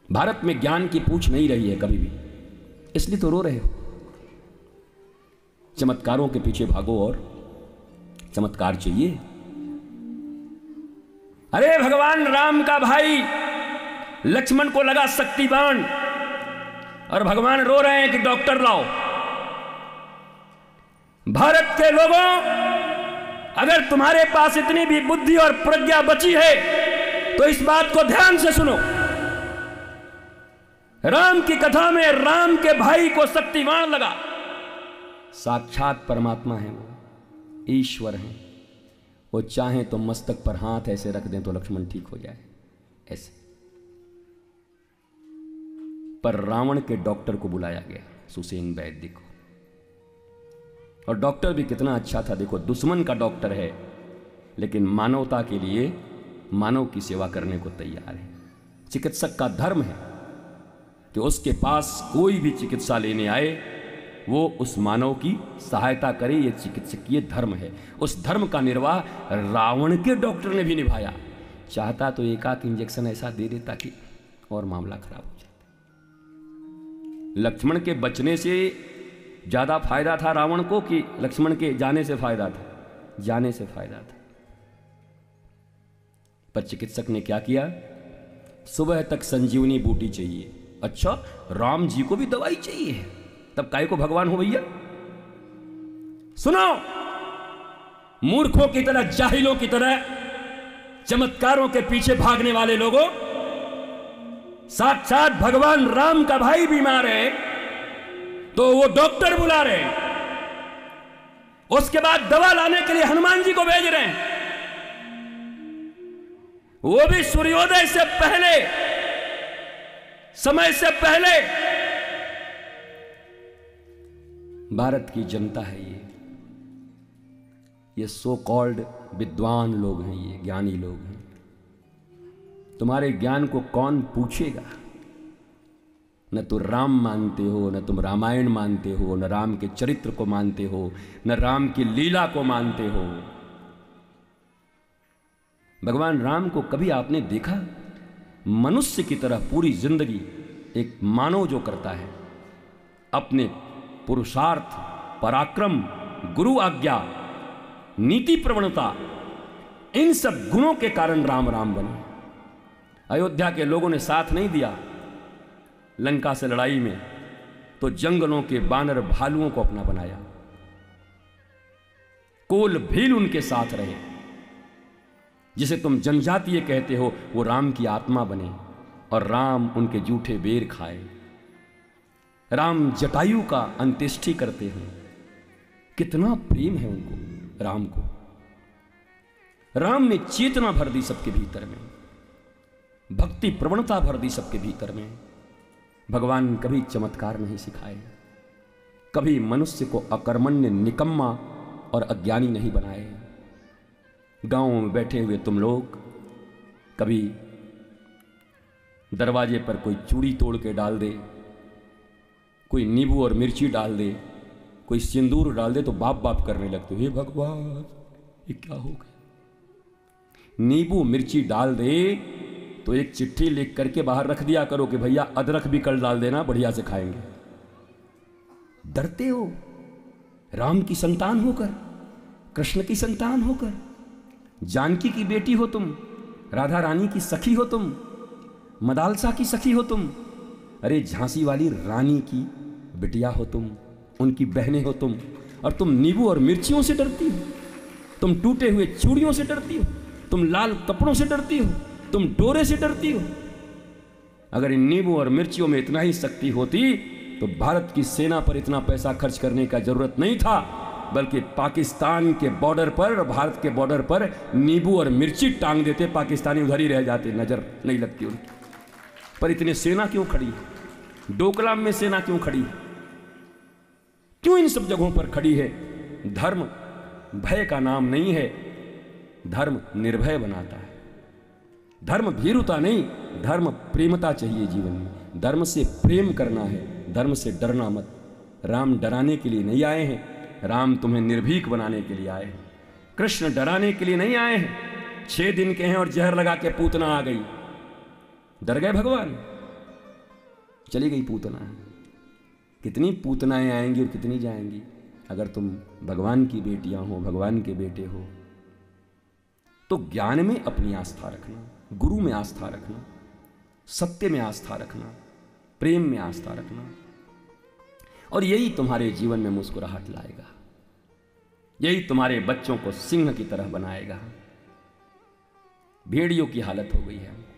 भारत में ज्ञान की पूछ नहीं रही है कभी भी, इसलिए तो रो रहे हो। चमत्कारों के पीछे भागो और चमत्कार चाहिए। अरे भगवान राम का भाई लक्ष्मण को लगा शक्ति बाण और भगवान रो रहे हैं कि डॉक्टर लाओ। भारत के लोगों, अगर तुम्हारे पास इतनी भी बुद्धि और प्रज्ञा बची है तो इस बात को ध्यान से सुनो। राम की कथा में राम के भाई को शक्तिवान लगा। साक्षात परमात्मा है, वो ईश्वर है। वो चाहें तो मस्तक पर हाथ ऐसे रख दें तो लक्ष्मण ठीक हो जाए, ऐसे। पर रावण के डॉक्टर को बुलाया गया, सुसेन वैद्य को। और डॉक्टर भी कितना अच्छा था, देखो, दुश्मन का डॉक्टर है लेकिन मानवता के लिए मानव की सेवा करने को तैयार है। चिकित्सक का धर्म है कि उसके पास कोई भी चिकित्सा लेने आए वो उस मानव की सहायता करे, ये चिकित्सकीय धर्म है। उस धर्म का निर्वाह रावण के डॉक्टर ने भी निभाया। चाहता तो एक आध इंजेक्शन ऐसा दे देता कि और मामला खराब हो जाता। लक्ष्मण के बचने से ज्यादा फायदा था रावण को कि लक्ष्मण के जाने से फायदा था? जाने से फायदा था। पर चिकित्सक ने क्या किया? सुबह तक संजीवनी बूटी चाहिए। अच्छा, राम जी को भी दवाई चाहिए, तब काय को भगवान हो भैया? सुनो, मूर्खों की तरह, जाहिलों की तरह, चमत्कारों के पीछे भागने वाले लोगों, साक्षात भगवान राम का भाई बीमार है तो वो डॉक्टर बुला रहे हैं, उसके बाद दवा लाने के लिए हनुमान जी को भेज रहे हैं, वो भी सूर्योदय से पहले, समय से पहले। भारत की जनता है ये सो कॉल्ड विद्वान लोग हैं, ये ज्ञानी लोग हैं। तुम्हारे ज्ञान को कौन पूछेगा? न तो राम मानते हो, न तुम रामायण मानते हो, न राम के चरित्र को मानते हो, न राम की लीला को मानते हो। भगवान राम को कभी आपने देखा? मनुष्य की तरह पूरी जिंदगी एक मानव जो करता है, अपने पुरुषार्थ, पराक्रम, गुरु आज्ञा, नीति प्रवणता, इन सब गुणों के कारण राम राम बने। अयोध्या के लोगों ने साथ नहीं दिया लंका से लड़ाई में, तो जंगलों के बानर भालुओं को अपना बनाया। कोल भील उनके साथ रहे। जिसे तुम जनजातीय कहते हो वो राम की आत्मा बने और राम उनके जूठे बेर खाए। राम जटायु का अंत्येष्टि करते हैं। कितना प्रेम है उनको, राम को। राम ने चेतना भर दी सबके भीतर में, भक्ति प्रवणता भर दी सबके भीतर में। भगवान कभी चमत्कार नहीं सिखाए, कभी मनुष्य को अकर्मण्य, निकम्मा और अज्ञानी नहीं बनाए। गांव में बैठे हुए तुम लोग कभी दरवाजे पर कोई चूड़ी तोड़ के डाल दे, कोई नींबू और मिर्ची डाल दे, कोई सिंदूर डाल दे तो बाप बाप करने लगते हो, हे भगवान ये क्या हो गया। नींबू मिर्ची डाल दे तो एक चिट्ठी लिख करके बाहर रख दिया करो कि भैया अदरक भी कल डाल देना, बढ़िया से खाएंगे। डरते हो राम की संतान होकर, कृष्ण की संतान होकर, जानकी की बेटी हो तुम, राधा रानी की सखी हो तुम, मदालसा की सखी हो तुम, अरे झांसी वाली रानी की बिटिया हो तुम, उनकी बहनें हो तुम, और तुम नींबू और मिर्चियों से डरती हो, तुम टूटे हुए चूड़ियों से डरती हो, तुम लाल कपड़ों से डरती हो, तुम डोरे से डरती हो। अगर इन नींबू और मिर्चियों में इतना ही शक्ति होती तो भारत की सेना पर इतना पैसा खर्च करने का जरूरत नहीं था, बल्कि पाकिस्तान के बॉर्डर पर और भारत के बॉर्डर पर नींबू और मिर्ची टांग देते, पाकिस्तानी उधर ही रह जाते, नजर नहीं लगती उनकी। पर इतनी सेना क्यों खड़ी है? डोकलाम में सेना क्यों खड़ी है? क्यों इन सब जगहों पर खड़ी है? धर्म भय का नाम नहीं है, धर्म निर्भय बनाता है। धर्म भीरुता नहीं, धर्म प्रेमता चाहिए जीवन में। धर्म से प्रेम करना है, धर्म से डरना मत। राम डराने के लिए नहीं आए हैं, राम तुम्हें निर्भीक बनाने के लिए आए हैं। कृष्ण डराने के लिए नहीं आए हैं। 6 दिन के हैं और जहर लगा के पूतना आ गई, डर गए भगवान? चली गई पूतना। कितनी पूतनाएं आएंगी और कितनी जाएंगी। अगर तुम भगवान की बेटियां हो, भगवान के बेटे हो, तो ज्ञान में अपनी आस्था रखना, गुरु में आस्था रखना, सत्य में आस्था रखना, प्रेम में आस्था रखना, और यही तुम्हारे जीवन में मुस्कुराहट लाएगा। यही तुम्हारे बच्चों को सिंह की तरह बनाएगा। भेड़ियों की हालत हो गई है।